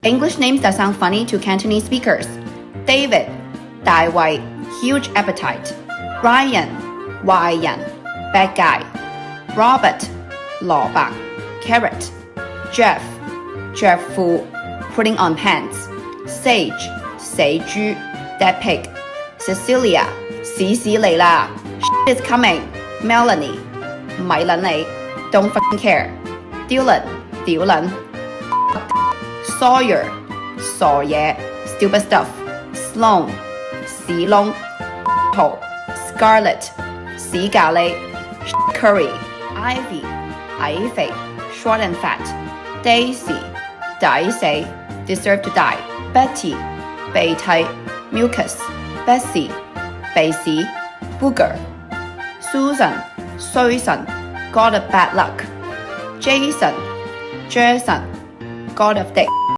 English names that sound funny to Cantonese speakers. David, 大衛 huge appetite. Ryan, 壞人 bad guy. Robert, 蘿蔔 carrot. Jeff, 着褲 putting on pants. Sage, 死豬 dead pig. Cecilia, 屎嚟啦 shit is coming. Melanie, 咪撚你 don't fucking care. Dylan, 屌撚 Sawyer, 傻嘢 stupid stuff. Sloan, 屎窿 Scarlett, 屎咖喱 curry. Ivy, 矮肥 short and fat. Daisy, 抵死 deserve to die. Betty, 鼻涕 mucus. Bessie, 鼻屎 booger. Susan, 衰神 god of bad luck. Jason, God of dick